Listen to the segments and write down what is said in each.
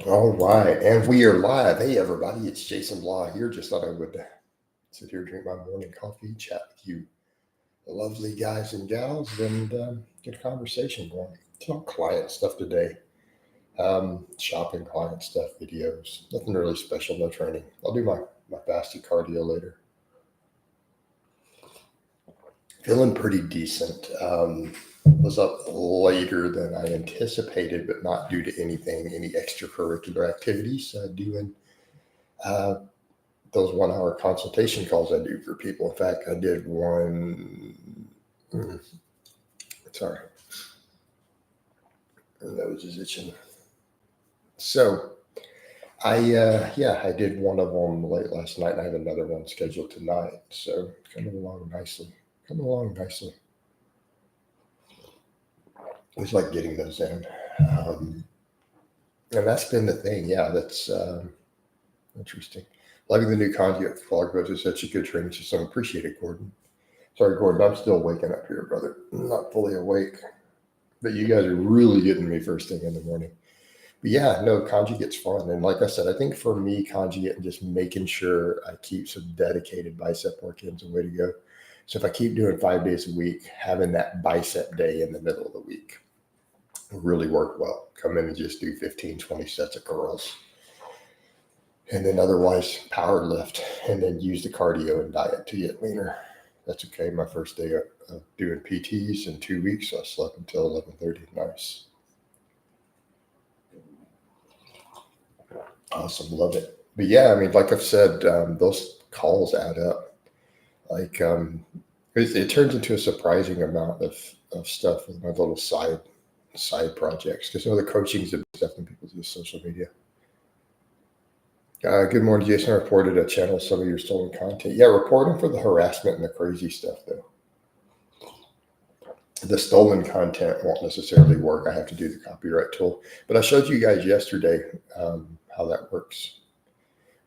All right, and we are live. Hey, everybody, it's Jason Blaha here. Just thought I would sit here, drink my morning coffee, chat with you lovely guys and gals, and get a conversation going. It's all client stuff today. Shopping client stuff, videos. Nothing really special, no training. I'll do my fasted cardio later. Feeling pretty decent. Was up later than I anticipated, but not due to any extracurricular activities. Doing uh, those 1 hour consultation calls I do for people. In fact, I did one. Sorry, my nose is itching. So I did one of them late last night, and I have another one scheduled tonight. So coming along nicely. Coming along nicely. It's like getting those in. And that's been the thing. Yeah, that's interesting. Loving the new conduit blog post is such a good training system. Appreciate it, Gordon. Sorry, Gordon, I'm still waking up here, brother. I'm not fully awake. But you guys are really getting me first thing in the morning. But yeah, no, conjugate's fun. And like I said, I think for me, conjugate and just making sure I keep some dedicated bicep work in is a way to go. So if I keep doing 5 days a week, having that bicep day in the middle of the week will really work well. Come in and just do 15, 20 sets of curls. And then otherwise power lift, and then use the cardio and diet to get leaner. That's okay. My first day of doing PTs in 2 weeks, so I slept until 11:30. Nice. Awesome. Love it. But yeah, I mean, like I've said, those calls add up. Like it turns into a surprising amount of stuff with my little side projects. Because some of the coaching is the stuff when people do social media. Good morning, Jason. I reported a channel some of your stolen content. Yeah, reporting for the harassment and the crazy stuff, though. The stolen content won't necessarily work. I have to do the copyright tool. But I showed you guys yesterday how that works.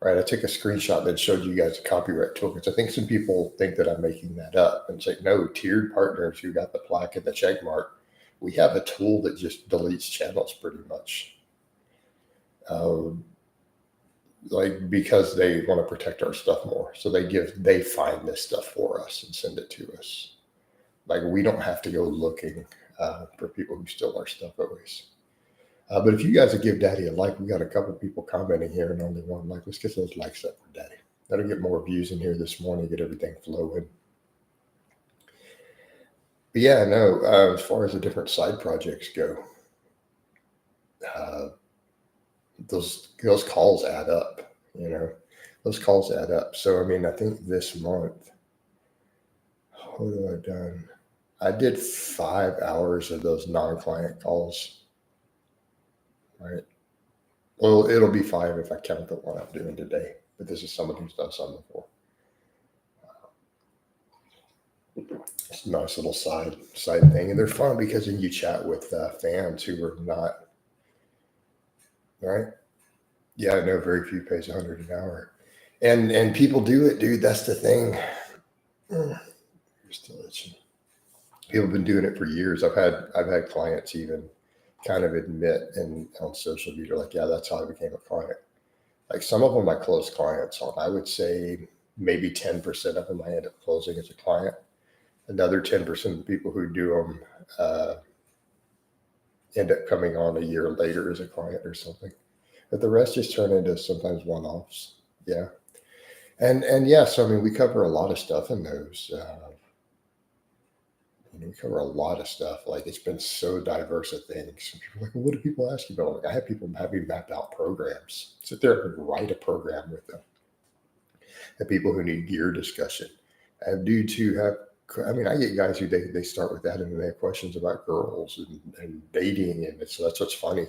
Right, I took a screenshot that showed you guys the copyright tool because I think some people think that I'm making that up. And it's like, no, tiered partners who got the plaque and the check mark, we have a tool that just deletes channels pretty much. Like because they want to protect our stuff more. So they find this stuff for us and send it to us. Like we don't have to go looking for people who steal our stuff always. But if you guys would give Daddy a like, we got a couple people commenting here and only one like. Let's get those likes up for Daddy. That'll get more views in here this morning, get everything flowing. But yeah, no, as far as the different side projects go, those calls add up, those calls add up. So, I mean, I think this month, what have I done? I did 5 hours of those non-client calls, right? Well, it'll be 5 if I count the one I'm doing today, but this is someone who's done some before. It's a nice little side thing, and they're fun because then you chat with fans who are not, right? Yeah, I know very few pays $100 an hour, and people do it, dude. That's the thing. You're still itching. People have been doing it for years. I've had clients even kind of admit on social media, like, yeah, that's how I became a client. Like some of them I close clients on. I would say maybe 10% of them I end up closing as a client. Another 10% of the people who do them end up coming on a year later as a client or something. But the rest just turn into sometimes one-offs. Yeah. And yeah, so I mean, we cover a lot of stuff in those. We cover a lot of stuff. Like it's been so diverse of things. And people are like, well, what do people ask you about? Like I have people having mapped out programs. Sit there and write a program with them. And people who need gear discussion. And due to have, I mean, I get guys who they start with that and then they have questions about girls and dating. And so that's what's funny.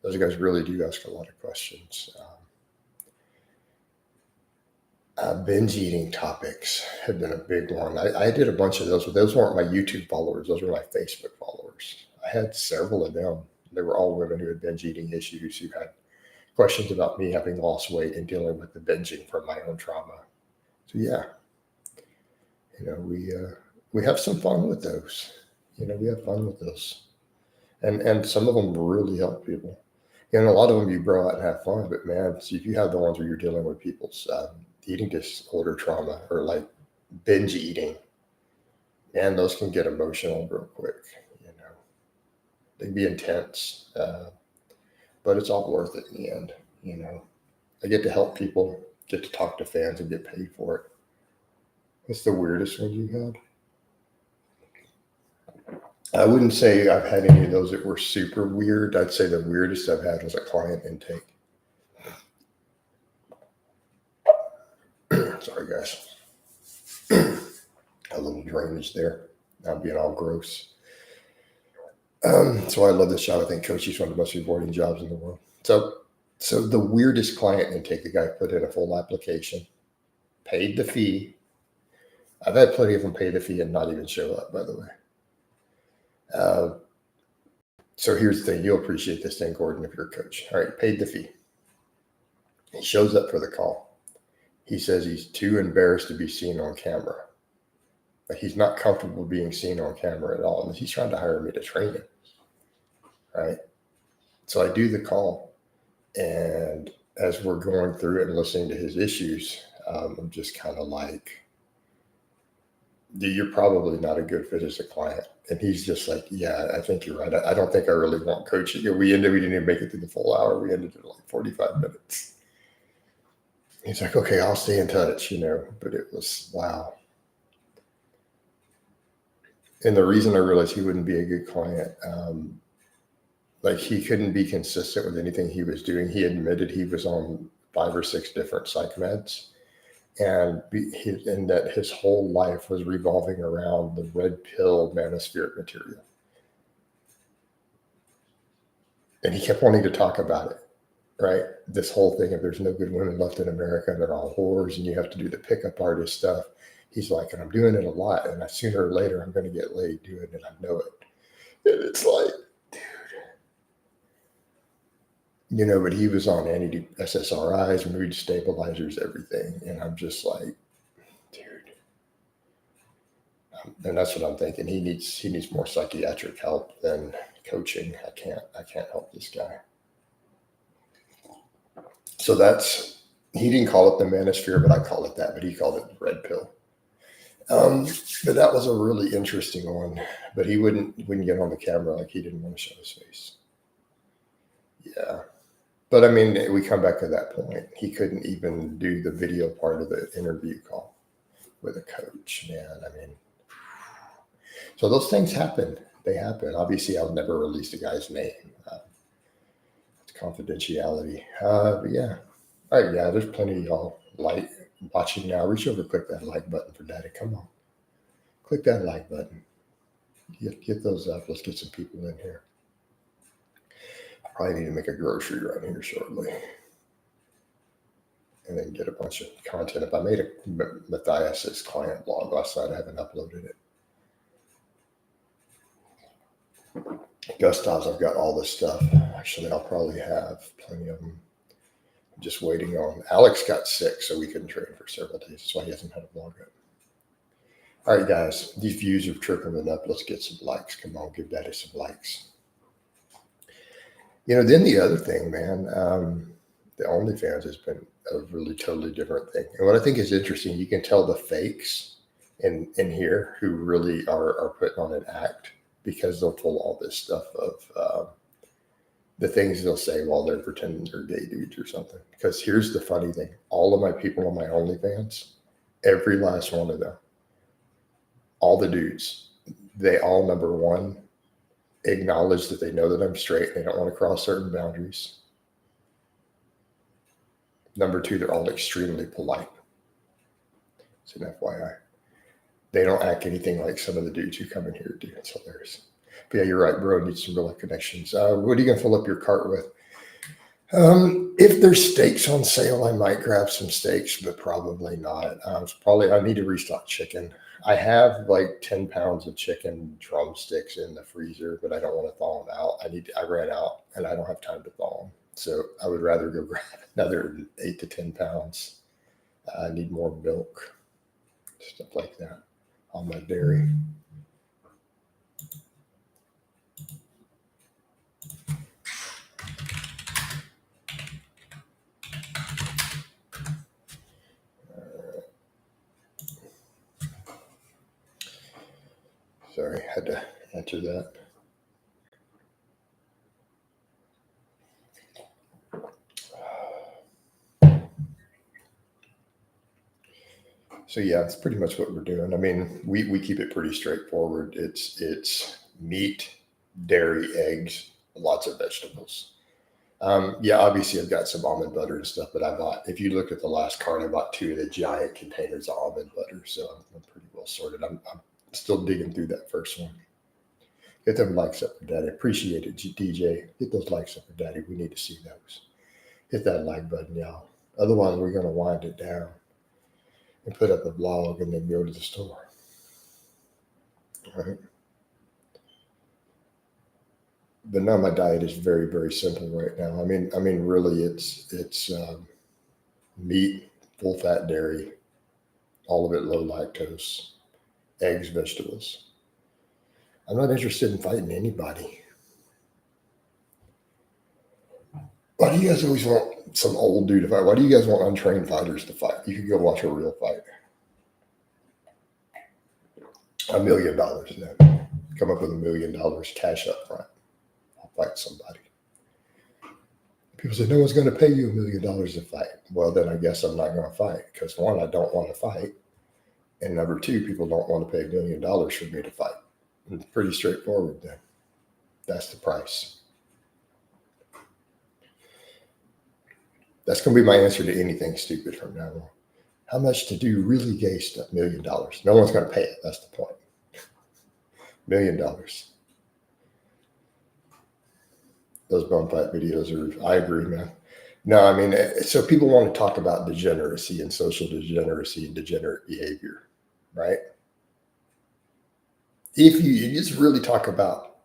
Those guys really do ask a lot of questions. Binge eating topics have been a big one. I did a bunch of those, but those weren't my YouTube followers. Those were my Facebook followers. I had several of them. They were all women who had binge eating issues, who had questions about me having lost weight and dealing with the binging from my own trauma. So yeah, we have some fun with those. We have fun with those, and some of them really help people. And a lot of them you grow out and have fun, but man, see if you have the ones where you're dealing with people's eating disorder trauma or like binge eating, and those can get emotional real quick. You know, they can be intense, but it's all worth it in the end. You know, I get to help people, get to talk to fans, and get paid for it. What's the weirdest one you had? I wouldn't say I've had any of those that were super weird. I'd say the weirdest I've had was a client intake. Sorry, guys. A little drainage there. I'm being all gross. So I love this job. I think coaching is one of the most rewarding jobs in the world. So the weirdest client intake, the guy put in a full application, paid the fee. I've had plenty of them pay the fee and not even show up, by the way. So here's the thing. You'll appreciate this thing, Gordon, if you're a coach. All right, paid the fee. He shows up for the call. He says he's too embarrassed to be seen on camera. Like he's not comfortable being seen on camera at all. And he's trying to hire me to train him. Right? So I do the call. And as we're going through it and listening to his issues, I'm just kind of like, you're probably not a good fit as a client. And he's just like, yeah, I think you're right. I don't think I really want coaching. We didn't even make it through the full hour. We ended at like 45 minutes. He's like, okay, I'll stay in touch, you know, but it was, wow. And the reason I realized he wouldn't be a good client, like he couldn't be consistent with anything he was doing. He admitted he was on 5 or 6 different psych meds. And that his whole life was revolving around the red pill manosphere material. And he kept wanting to talk about it, right? This whole thing of there's no good women left in America and they're all whores and you have to do the pickup artist stuff. He's like, and I'm doing it a lot. And sooner or later, I'm going to get laid doing it. I know it. And it's like, dude. You know, but he was on SSRIs, mood stabilizers, everything. And I'm just like, dude. And that's what I'm thinking. He needs more psychiatric help than coaching. I can't help this guy. So he didn't call it the manosphere, but I call it that. But he called it the red pill. But that was a really interesting one. But he wouldn't get on the camera, like he didn't want to show his face. Yeah. But I mean, we come back to that point. He couldn't even do the video part of the interview call with a coach. Man, I mean. So those things happen. They happen. Obviously, I'll never release the guy's name. It's confidentiality. But yeah. All right, yeah, there's plenty of y'all watching now. Reach over, click that like button for Daddy. Come on. Click that like button. Get those up. Let's get some people in here. I probably need to make a grocery run here shortly. And then get a bunch of content. If I made a Matthias's client blog last night, I haven't uploaded it. Gustav's, I've got all this stuff. Actually, I'll probably have plenty of them. I'm just waiting on. Alex got sick, so we couldn't train for several days. That's why he hasn't had a vlog yet. All right, guys, these views are trickling up. Let's get some likes. Come on, give Daddy some likes. You know, then the other thing, man, the OnlyFans has been a really totally different thing. And what I think is interesting, you can tell the fakes in here who really are putting on an act, because they'll pull all this stuff of the things they'll say while they're pretending they're gay dudes or something. Because here's the funny thing. All of my people on my OnlyFans, every last one of them, all the dudes, they all, number one, acknowledge that they know that I'm straight. They don't want to cross certain boundaries. Number two, they're all extremely polite. It's an FYI. They don't act anything like some of the dudes who come in here do. It's hilarious. But yeah, you're right, bro. Needs some real life connections. What are you going to fill up your cart with? If there's steaks on sale, I might grab some steaks, but probably not. I need to restock chicken. I have like 10 pounds of chicken drumsticks in the freezer, but I don't want to thaw them out. I ran out and I don't have time to thaw them. So I would rather go grab another 8 to 10 pounds. I need more milk, stuff like that on my dairy. Sorry, had to answer that. So yeah, it's pretty much what we're doing. I mean, we keep it pretty straightforward. It's meat, dairy, eggs, lots of vegetables. Yeah, obviously I've got some almond butter and stuff, but I bought, if you look at the last card, I bought 2 of the giant containers of almond butter. So I'm pretty well sorted. I'm still digging through that first one. Get them likes up for Daddy. Appreciate it, DJ. Get those likes up for Daddy. We need to see those. Hit that like button, y'all. Otherwise, we're going to wind it down and put up a vlog and then go to the store. All right. But now my diet is very, very simple right now. I mean, really, it's meat, full fat dairy, all of it low lactose, eggs, vegetables. I'm not interested in fighting anybody. Why do you guys always want some old dude to fight? Why do you guys want untrained fighters to fight? You could go watch a real fight. $1 million then. Come up with $1 million cash up front. I'll fight somebody. People say, no one's going to pay you $1 million to fight. Well, then I guess I'm not going to fight because 1, I don't want to fight. And number 2, people don't want to pay $1 million for me to fight. It's pretty straightforward then. That's the price. That's going to be my answer to anything stupid from now on. How much to do really gay stuff? $1 million. No one's going to pay it. That's the point. $1 million. Those bum fight videos are, I agree, man. No, I mean, so people want to talk about degeneracy and social degeneracy and degenerate behavior, right? If you just really talk about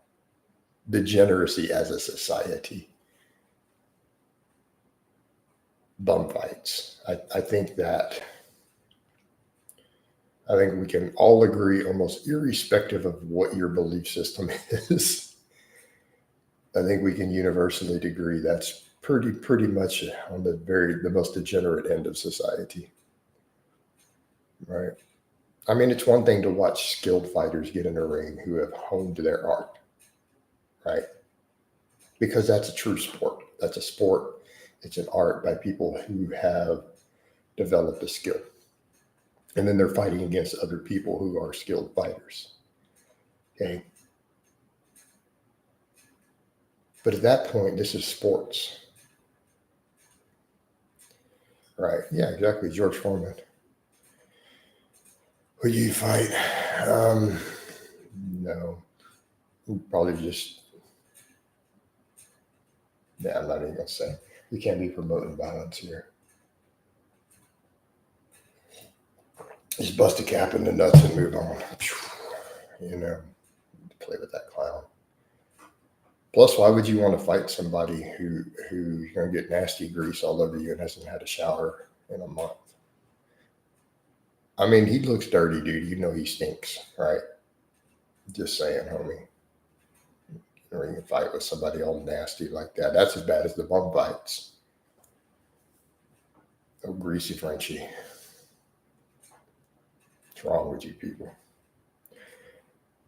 degeneracy as a society, bum fights, I think we can all agree, almost irrespective of what your belief system is. I think we can universally agree that's pretty much on the most degenerate end of society, right? I mean, it's one thing to watch skilled fighters get in a ring who have honed their art, right? Because that's a true sport. That's a sport. It's an art by people who have developed a skill. And then they're fighting against other people who are skilled fighters. Okay. But at that point, this is sports. Right. Yeah, exactly. George Foreman. Would you fight? No. Probably just, yeah, I'm not even going to say. We can't be promoting violence here. Just bust a cap in the nuts and move on. You know, play with that clown. Plus, why would you want to fight somebody who's going to get nasty grease all over you and hasn't had a shower in a month? I mean, he looks dirty, dude. You know he stinks, right? Just saying, homie. Or you can fight with somebody all nasty like that. That's as bad as the bum fights. Oh, greasy Frenchie. What's wrong with you people?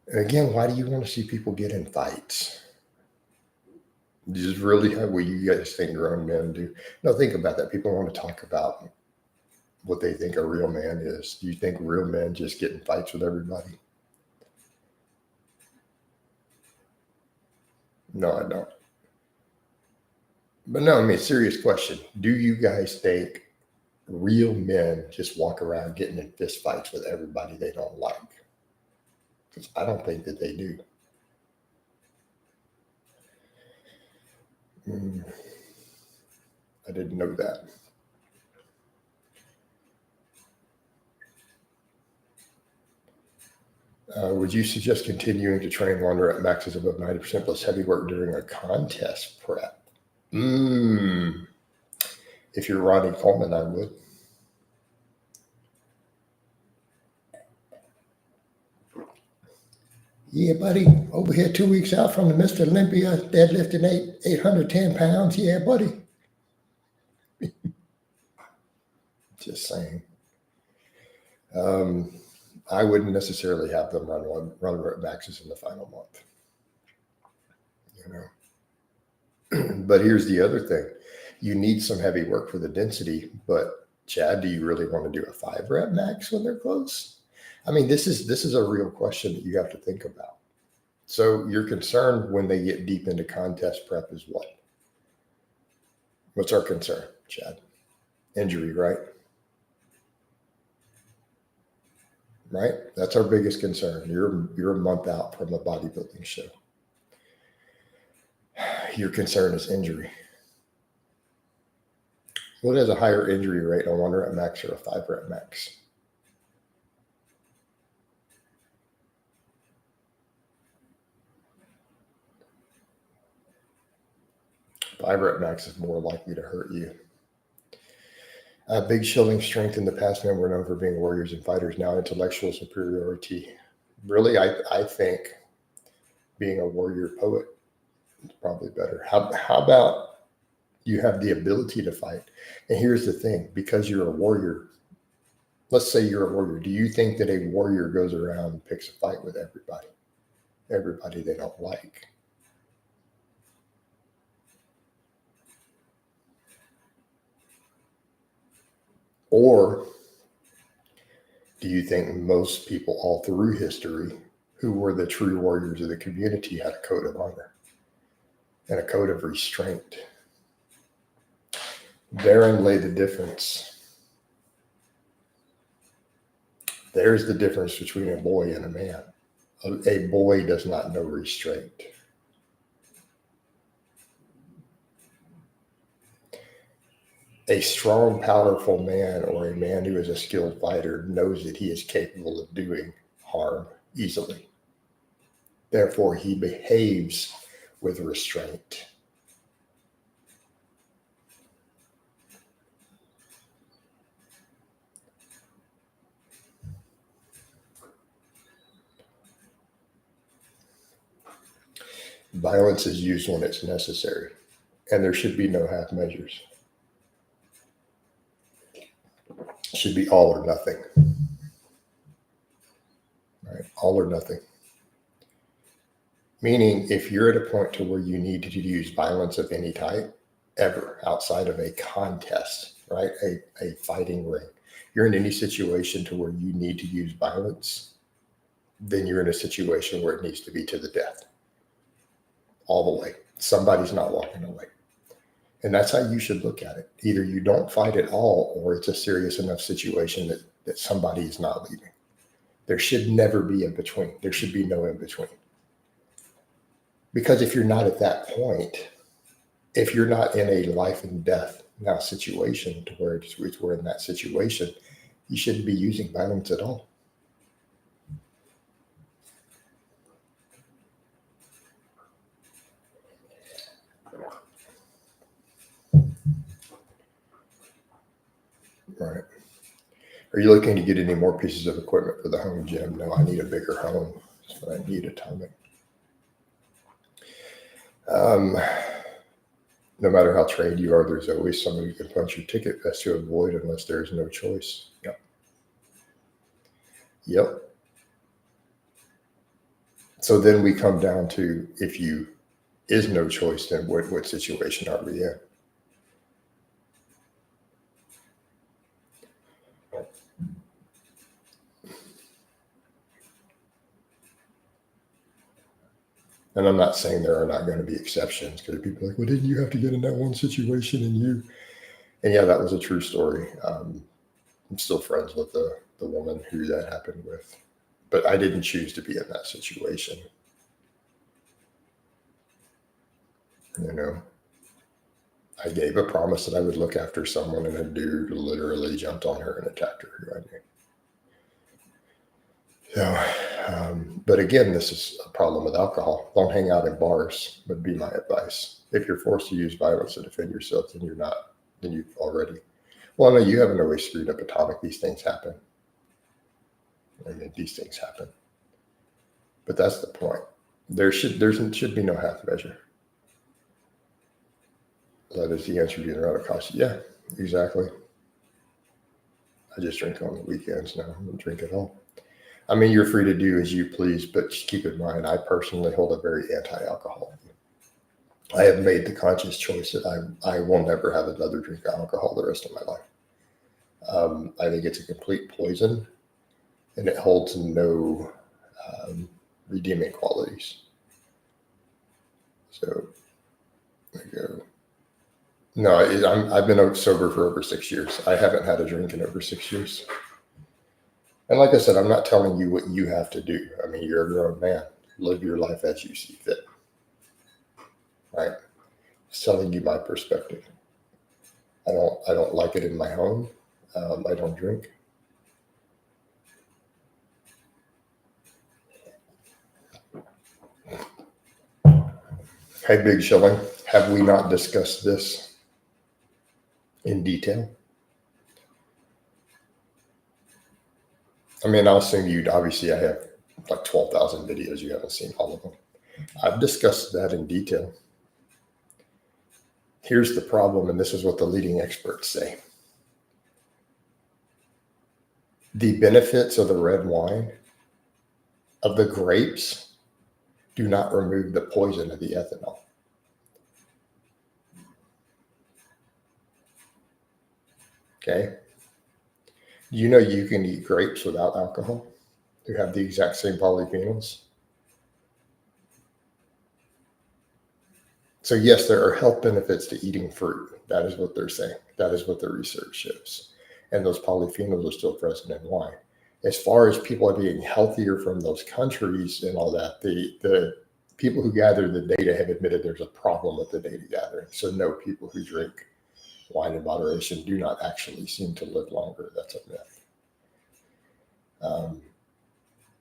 And again, why do you want to see people get in fights? Just really what you guys think grown men do? No, think about that. People want to talk about what they think a real man is. Do you think real men just get in fights with everybody? No, I don't. But no, I mean, serious question. Do you guys think real men just walk around getting in fist fights with everybody they don't like? Because I don't think that they do. I didn't know that. Would you suggest continuing to train one rep maxes above 90% plus heavy work during a contest prep? If you're Ronnie Coleman, I would. Yeah, buddy. Over here 2 weeks out from the Mr. Olympia, deadlifting 810 pounds. Yeah, buddy. Just saying. I wouldn't necessarily have them run rep maxes in the final month. But here's the other thing. You need some heavy work for the density, but Chad, do you really want to do a 5 rep max when they're close? I mean, this is a real question that you have to think about. So your concern when they get deep into contest prep is what? What's our concern, Chad? Injury, right? Right? That's our biggest concern. You're a month out from a bodybuilding show. Your concern is injury. What has a higher injury rate, a 1 rep max or a 5 rep max? Five rep max is more likely to hurt you. Big shielding strength in the past, men were known for being warriors and fighters. Now intellectual superiority. Really, I think being a warrior poet is probably better. How about you have the ability to fight? And here's the thing, because you're a warrior, let's say you're a warrior. Do you think that a warrior goes around and picks a fight with everybody? Everybody they don't like. Or do you think most people all through history who were the true warriors of the community had a code of honor and a code of restraint? Therein lay the difference. There's the difference between a boy and a man. A boy does not know restraint. A strong, powerful man or a man who is a skilled fighter knows that he is capable of doing harm easily. Therefore, he behaves with restraint. Violence is used when it's necessary, and there should be no half measures. It should be all or nothing. Right? All or nothing. Meaning, if you're at a point to where you need to use violence of any type, ever, outside of a contest, right? A fighting ring, you're in any situation to where you need to use violence, then you're in a situation where it needs to be to the death. All the way. Somebody's not walking away. And that's how you should look at it. Either you don't fight at all, or it's a serious enough situation that somebody is not leaving. There should never be in between. There should be no in between. Because if you're not at that point, if you're not in a life and death now situation to where we're in that situation, you shouldn't be using violence at all. Right. Are you looking to get any more pieces of equipment for the home gym? No, I need a bigger home. That's what I need, atomic. No matter how trained you are, there's always somebody who can punch your ticket best to avoid unless there's no choice. Yep. Yep. So then we come down to, if you is no choice, then what situation are we in? And I'm not saying there are not going to be exceptions, because people are like, well, didn't you have to get in that one situation and yeah, that was a true story. I'm still friends with the woman who that happened with, but I didn't choose to be in that situation. You know, I gave a promise that I would look after someone, and a dude literally jumped on her and attacked her, who I knew. So, but again, this is a problem with alcohol. Don't hang out in bars, would be my advice. If you're forced to use violence to defend yourself, then you've already, well, no, you haven't always screwed up atomic. These things happen. I mean, these things happen. But that's the point. There should be no half measure. That is the answer to the other question. Yeah, exactly. I just drink on the weekends now. I don't drink at all. I mean, you're free to do as you please, but just keep in mind, I personally hold a very anti-alcohol. I have made the conscious choice that I will never have another drink of alcohol the rest of my life. I think it's a complete poison, and it holds no redeeming qualities. So, there you go. No, I've been sober for over 6 years. I haven't had a drink in over 6 years. And like I said, I'm not telling you what you have to do. I mean, you're a grown man. Live your life as you see fit. Right? Just telling you my perspective. I don't like it in my home. I don't drink. Hey, Big Shilling, have we not discussed this in detail? I mean, I'll assume obviously I have like 12,000 videos. You haven't seen all of them. I've discussed that in detail. Here's the problem, and this is what the leading experts say. The benefits of the red wine, of the grapes, do not remove the poison of the ethanol. Okay? You know you can eat grapes without alcohol? They have the exact same polyphenols. So yes, there are health benefits to eating fruit. That is what they're saying. That is what the research shows. And those polyphenols are still present in wine. As far as people are being healthier from those countries and all that, the people who gather the data have admitted there's a problem with the data gathering. So no, people who drink wine in moderation do not actually seem to live longer. That's a myth.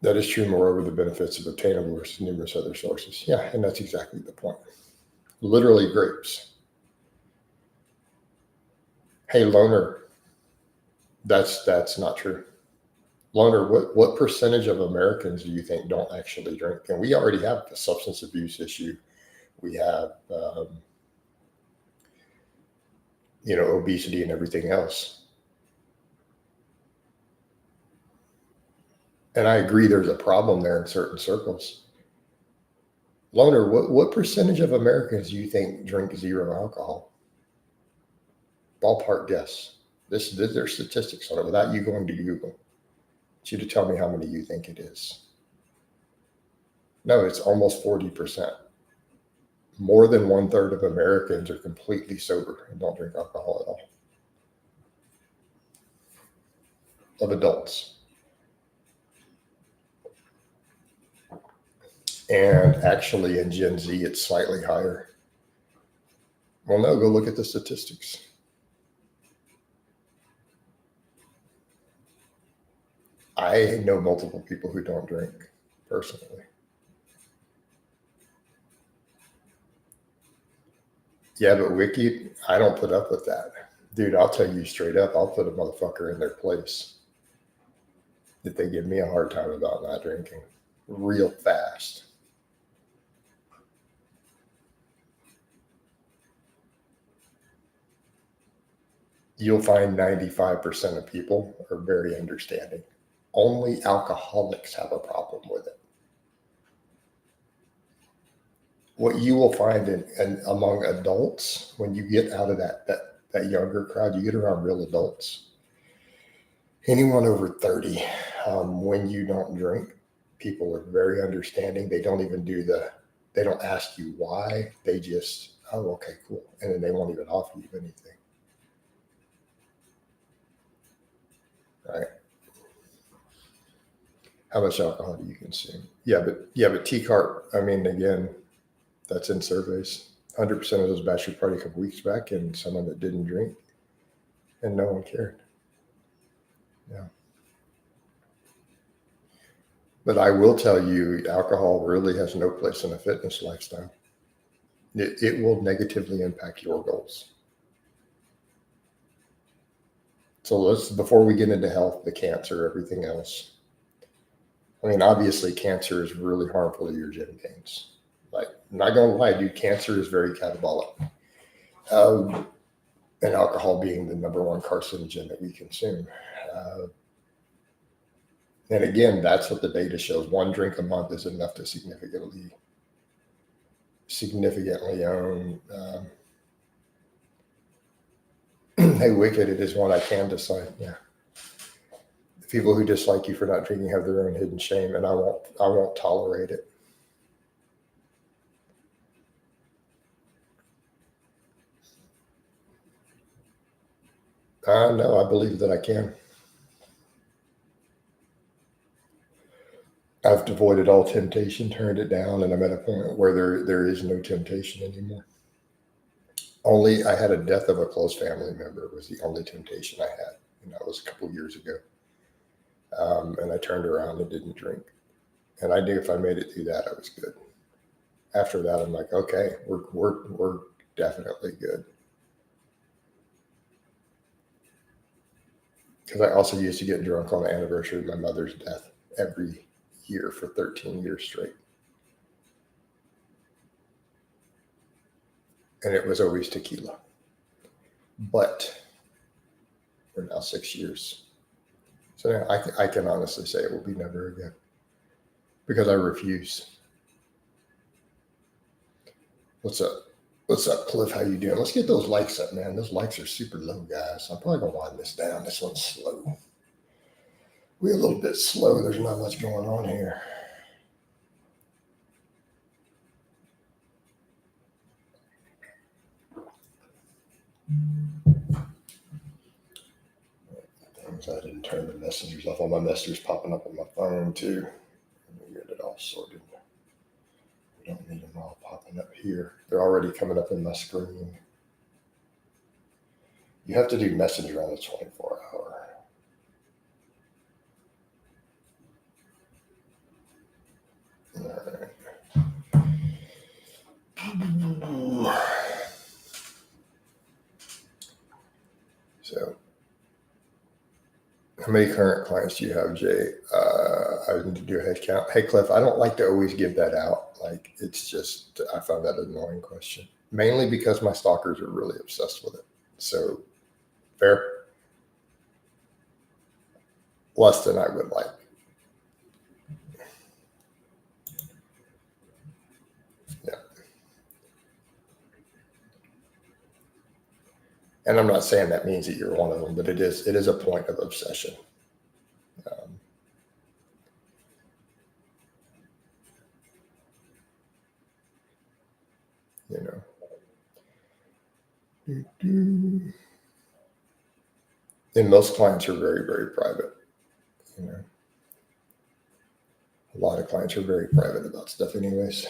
That is true. Moreover, the benefits of obtainable versus numerous other sources. Yeah, and that's exactly the point. Literally grapes. Hey, loner, that's not true. Loner, what percentage of Americans do you think don't actually drink? And we already have a substance abuse issue. We have, obesity and everything else. And I agree there's a problem there in certain circles. Loner, what percentage of Americans do you think drink zero alcohol? Ballpark guess. There's statistics on it without you going to Google. I want you to tell me how many you think it is. No, it's almost 40%. More than 1/3 of Americans are completely sober and don't drink alcohol at all. Of adults. And actually in Gen Z, it's slightly higher. Well, no, go look at the statistics. I know multiple people who don't drink personally. Yeah, but Wiki, I don't put up with that. Dude, I'll tell you straight up, I'll put a motherfucker in their place if they give me a hard time about not drinking real fast. You'll find 95% of people are very understanding. Only alcoholics have a problem with it. What you will find in among adults, when you get out of that younger crowd, you get around real adults. Anyone over 30, when you don't drink, people are very understanding. They don't even they don't ask you why. They just, oh, okay, cool. And then they won't even offer you anything. Right? How much alcohol do you consume? Yeah, but T-Carp, I mean, again, that's in surveys. 100% of those bachelor party a couple weeks back, and someone that didn't drink, and no one cared. Yeah. But I will tell you, alcohol really has no place in a fitness lifestyle. It will negatively impact your goals. So before we get into health, the cancer, everything else. I mean, obviously, cancer is really harmful to your gym gains. Like, I'm not going to lie, dude, cancer is very catabolic. And alcohol being the number one carcinogen that we consume. And again, that's what the data shows. One drink a month is enough to significantly own. Hey, wicked, it is one I can decide. Yeah. The people who dislike you for not drinking have their own hidden shame, and I won't tolerate it. No, I believe that I can. I've avoided all temptation, turned it down, and I'm at a point where there is no temptation anymore. Only I had a death of a close family member was the only temptation I had, and that was a couple years ago. And I turned around and didn't drink, and I knew if I made it through that, I was good. After that, I'm like, okay, we're definitely good. Because I also used to get drunk on the anniversary of my mother's death every year for 13 years straight. And it was always tequila. But we're now 6 years. So now I can honestly say it will be never again. Because I refuse. What's up? What's up, Cliff? How you doing? Let's get those likes up, man. Those likes are super low, guys. I'm probably going to wind this down. This one's slow. We're a little bit slow. There's not much going on here. I didn't turn the messengers off. All my messages popping up on my phone too. Let me get it all sorted. We don't need them all popping up here. They're already coming up in my screen. You have to do Messenger on the 24-hour. All right. So, how many current clients do you have, Jay? I need to do a head count. Hey, Cliff, I don't like to always give that out. Like, it's just, I found that an annoying question. Mainly because my stalkers are really obsessed with it. So, fair? Less than I would like. Yeah. And I'm not saying that means that you're one of them, but it is a point of obsession. You know. And most clients are very, very private. You know, a lot of clients are very private about stuff, anyways.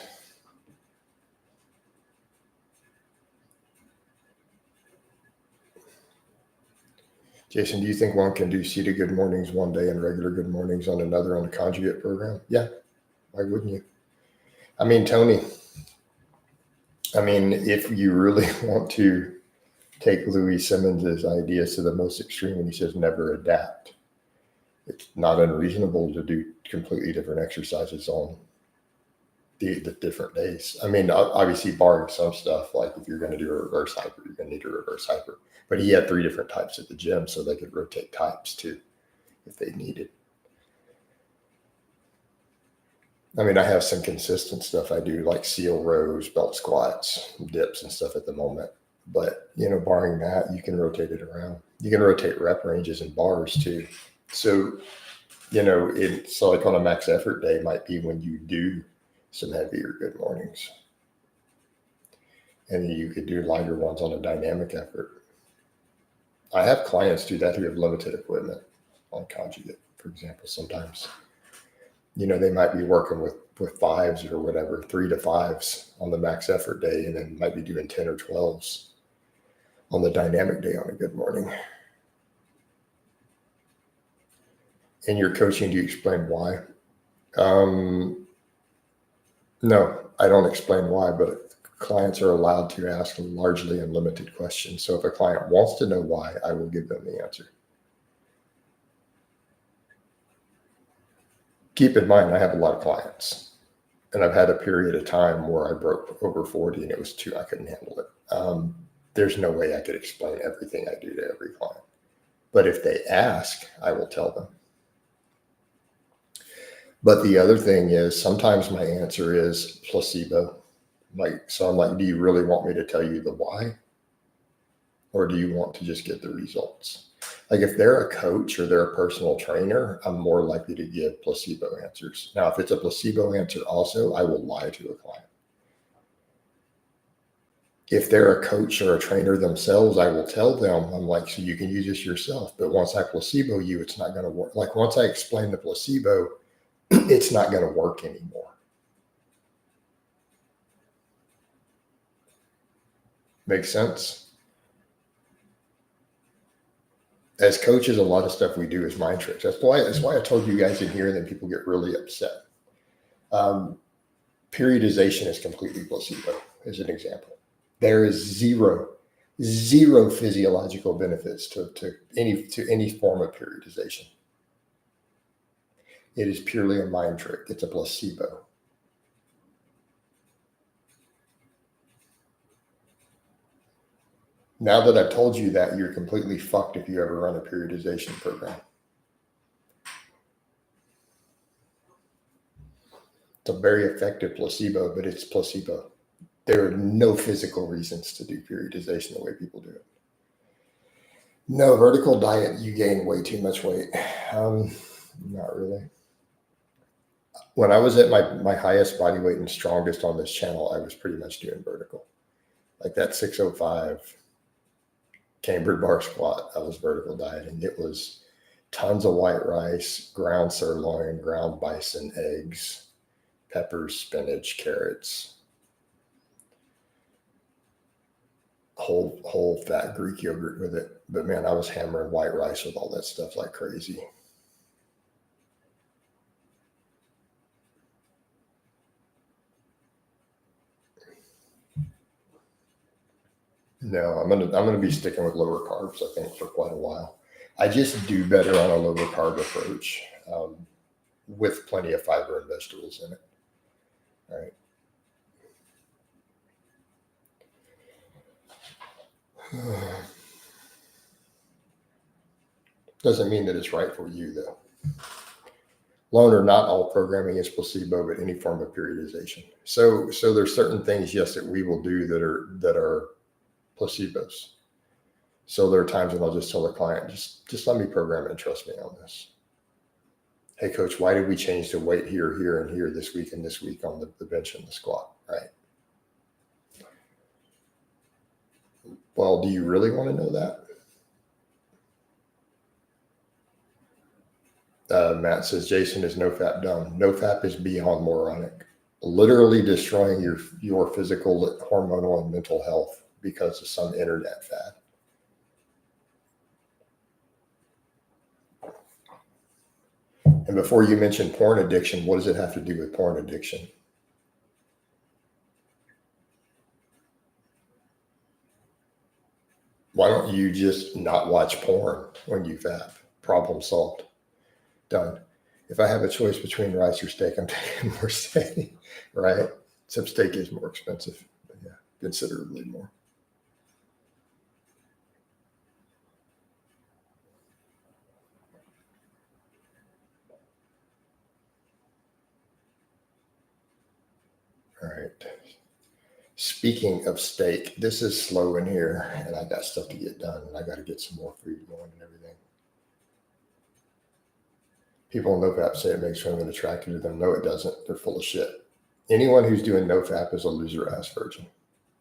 Jason, do you think one can do seated good mornings one day and regular good mornings on another on a conjugate program? Yeah. Why wouldn't you? I mean, Tony, if you really want to take Louis Simmons's ideas to the most extreme when he says never adapt, it's not unreasonable to do completely different exercises on the different days. I mean, obviously barring some stuff, like if you're going to do a reverse hyper, you're going to need a reverse hyper. But he had 3 different types at the gym, so they could rotate types too if they needed. I mean, I have some consistent stuff I do, like seal rows, belt squats, dips, and stuff at the moment. But, barring that, you can rotate it around. You can rotate rep ranges and bars too. So, it's like on a max effort day might be when you do some heavier good mornings. And you could do lighter ones on a dynamic effort. I have clients do that who have limited equipment on conjugate, for example, sometimes. They might be working with 5s or whatever, 3 to 5s on the max effort day, and then might be doing 10 or 12s on the dynamic day on a good morning. In your coaching, do you explain why? No, I don't explain why, but clients are allowed to ask largely unlimited questions. So if a client wants to know why, I will give them the answer. Keep in mind, I have a lot of clients, and I've had a period of time where I broke over 40 and it was I couldn't handle it. There's no way I could explain everything I do to every client. But if they ask, I will tell them. But the other thing is sometimes my answer is placebo. So I'm like, do you really want me to tell you the why? Or do you want to just get the results? Like if they're a coach or they're a personal trainer, I'm more likely to give placebo answers. Now, if it's a placebo answer also, I will lie to a client. If they're a coach or a trainer themselves, I will tell them, I'm like, so you can use this yourself. But once I placebo you, it's not going to work. Like once I explain the placebo, it's not going to work anymore. Makes sense? As coaches, a lot of stuff we do is mind tricks. That's why I told you guys in here, and then people get really upset. Periodization is completely placebo, as an example. There is zero physiological benefits to any form of periodization. It is purely a mind trick. It's a placebo. Now that I've told you that, you're completely fucked if you ever run a periodization program. It's a very effective placebo, but it's placebo. There are no physical reasons to do periodization the way people do it. No, vertical diet, you gain way too much weight. Not really. When I was at my highest body weight and strongest on this channel, I was pretty much doing vertical. Like that 605 cambered bar squat, I was vertical dieting. It was tons of white rice, ground sirloin, ground bison, eggs, peppers, spinach, carrots, whole fat Greek yogurt with it. But man, I was hammering white rice with all that stuff like crazy. No, I'm gonna be sticking with lower carbs, I think, for quite a while. I just do better on a lower carb approach, with plenty of fiber and vegetables in it. All right. Doesn't mean that it's right for you, though. Loner, not all programming is placebo, but any form of periodization. So there's certain things, yes, that we will do that are placebos. So there are times when I'll just tell the client, just let me program it and trust me on this. Hey, coach, why did we change the weight here, here, and here this week and this week on the bench and the squat, right? Well, do you really want to know that? Matt says, Jason, is NoFap dumb? NoFap is beyond moronic. Literally destroying your physical, hormonal, and mental health because of some internet fad. And before you mention porn addiction, what does it have to do with porn addiction? Why don't you just not watch porn when you fap? Problem solved. Done. If I have a choice between rice or steak, I'm taking more steak, right? Except steak is more expensive, but yeah, considerably more. All right. Speaking of steak, this is slow in here, and I got stuff to get done, and I got to get some more food going and everything. People in NoFap say it makes women attracted to them. No, it doesn't. They're full of shit. Anyone who's doing NoFap is a loser ass virgin.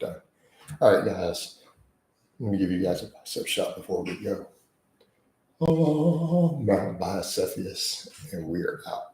Done. All right, guys. Let me give you guys a bicep shot before we go. Oh, Mount Bicephalus, and we are out.